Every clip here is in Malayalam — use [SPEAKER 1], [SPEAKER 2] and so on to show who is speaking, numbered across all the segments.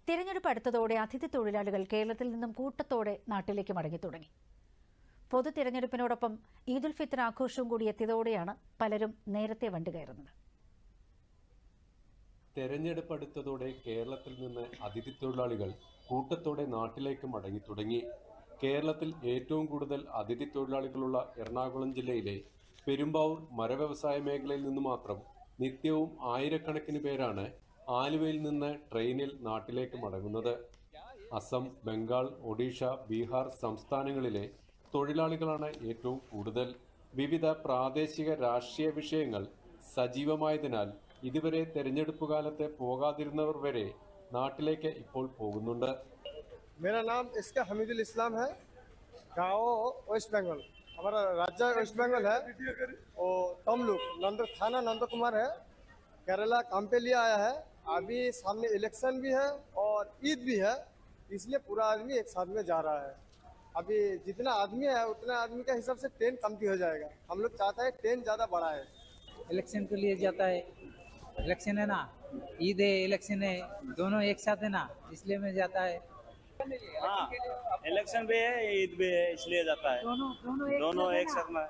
[SPEAKER 1] തിരഞ്ഞെടുപ്പ് അടുത്തതോടെ അതിഥി തൊഴിലാളികൾ കേരളത്തിൽ നിന്നും കൂട്ടത്തോടെ നാട്ടിലേക്ക് മടങ്ങി തുടങ്ങി. പൊതു തിരഞ്ഞെടുപ്പിനോടൊപ്പം ഈദുൽ ഫിത്തർ ആഘോഷവും കൂടി എത്തിയതോടെയാണ് പലരും നേരത്തെ വണ്ടി കയറുന്നത്.
[SPEAKER 2] തെരഞ്ഞെടുപ്പ് അടുത്തതോടെ കേരളത്തിൽ നിന്ന് അതിഥി തൊഴിലാളികൾ കൂട്ടത്തോടെ നാട്ടിലേക്ക് മടങ്ങി തുടങ്ങി. കേരളത്തിൽ ഏറ്റവും കൂടുതൽ അതിഥി തൊഴിലാളികളുള്ള എറണാകുളം ജില്ലയിലെ പെരുമ്പാവൂർ മരവ്യവസായ മേഖലയിൽ നിന്ന് മാത്രം നിത്യവും ആയിരക്കണക്കിന് പേരാണ് ആലുവയിൽ നിന്ന് ട്രെയിനിൽ നാട്ടിലേക്ക് മടങ്ങുന്നത്. അസം, ബംഗാൾ, ഒഡീഷ, ബീഹാർ സംസ്ഥാനങ്ങളിലെ തൊഴിലാളികളാണ് ഏറ്റവും കൂടുതൽ. വിവിധ പ്രാദേശിക രാഷ്ട്രീയ വിഷയങ്ങൾ സജീവമായതിനാൽ ഇതുവരെ തെരഞ്ഞെടുപ്പ് കാലത്തെ പോകാതിരുന്നവർ വരെ നാട്ടിലേക്ക് ഇപ്പോൾ പോകുന്നുണ്ട്.
[SPEAKER 3] मेरा नाम इसका हमीदुल इस्लाम है, गाँव वेस्ट बंगाल, हमारा राज्य वेस्ट बंगाल है और तमलुक थाना नंद कुमार है। केरला काम पे लिया आया है। अभी सामने इलेक्शन भी है और ईद भी है, इसलिए पूरा आदमी एक साथ में जा रहा है। अभी जितना आदमी है उतना आदमी का हिसाब से ट्रेन कमती हो जाएगा। हम लोग चाहते हैं ट्रेन ज़्यादा बड़ा है।
[SPEAKER 4] इलेक्शन के लिए जाता है, इलेक्शन है ना, ईद है, इलेक्शन है, दोनों एक साथ है ना, इसलिए में जाता है।
[SPEAKER 5] हाँ, इलेक्शन भी है, ईद भी है, इसलिए जाता है। दोनों एक साथ में,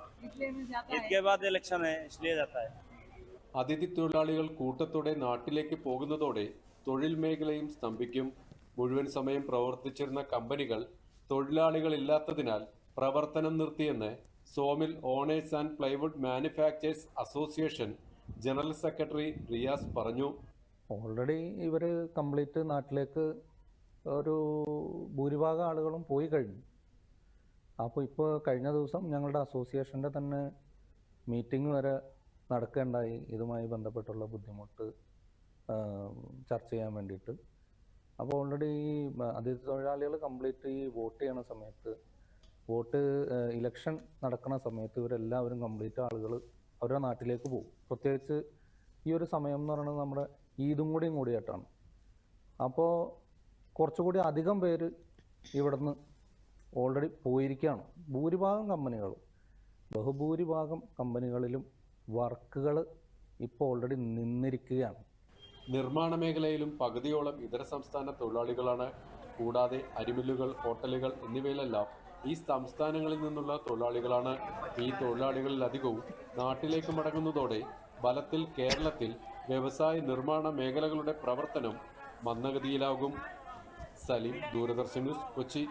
[SPEAKER 5] ईद के बाद इलेक्शन है, इसलिए जाता है।
[SPEAKER 2] അതിഥി തൊഴിലാളികൾ കൂട്ടത്തോടെ നാട്ടിലേക്ക് പോകുന്നതോടെ തൊഴിൽ മേഖലയും സ്തംഭിക്കും. മുഴുവൻ സമയം പ്രവർത്തിച്ചിരുന്ന കമ്പനികൾ തൊഴിലാളികളില്ലാത്തതിനാൽ പ്രവർത്തനം നിർത്തിയെന്ന് sawmill owners and plywood manufacturers association general secretary Riyas പറഞ്ഞു.
[SPEAKER 6] ഓൾറെഡി ഇവർ കംപ്ലീറ്റ് നാട്ടിലേക്ക് ഒരു ഭൂരിഭാഗം ആളുകളും പോയി കഴിഞ്ഞു. അപ്പോൾ ഇപ്പോൾ കഴിഞ്ഞ ദിവസം ഞങ്ങളുടെ അസോസിയേഷൻ്റെ തന്നെ മീറ്റിംഗ് വരെ നടക്കേണ്ടായി, ഇതുമായി ബന്ധപ്പെട്ടുള്ള ബുദ്ധിമുട്ട് ചർച്ച ചെയ്യാൻ വേണ്ടിയിട്ട്. അപ്പോൾ ഓൾറെഡി ഈ അതിഥി തൊഴിലാളികൾ കംപ്ലീറ്റ് ഈ വോട്ട് ചെയ്യണ സമയത്ത്, ഇലക്ഷൻ നടക്കുന്ന സമയത്ത് ഇവരെല്ലാവരും കംപ്ലീറ്റ് ആളുകൾ അവരുടെ നാട്ടിലേക്ക് പോകും. പ്രത്യേകിച്ച് ഈ ഒരു സമയം എന്ന് പറയുന്നത് നമ്മുടെ ഈദും കൂടിയായിട്ടാണ്. അപ്പോൾ കുറച്ചുകൂടി അധികം പേര് ഇവിടുന്ന് ഓൾറെഡി പോയിരിക്കുകയാണ്. ബഹുഭൂരിഭാഗം കമ്പനികളിലും വർക്കുകൾ ഇപ്പോൾ ഓൾറെഡി നിന്നിരിക്കുകയാണ്.
[SPEAKER 2] നിർമ്മാണ മേഖലയിലും പകുതിയോളം ഇതര സംസ്ഥാന തൊഴിലാളികളാണ്. കൂടാതെ അരിമില്ലുകൾ, ഹോട്ടലുകൾ എന്നിവയിലെല്ലാം ഈ സംസ്ഥാനങ്ങളിൽ നിന്നുള്ള തൊഴിലാളികളാണ്. ഈ തൊഴിലാളികളിലധികവും നാട്ടിലേക്ക് മടങ്ങുന്നതോടെ ഫലത്തിൽ കേരളത്തിൽ വ്യവസായ നിർമ്മാണ മേഖലകളുടെ പ്രവർത്തനം മന്ദഗതിയിലാകും. സലീം, ദൂരദർശൻ ന്യൂസ്, കൊച്ചി.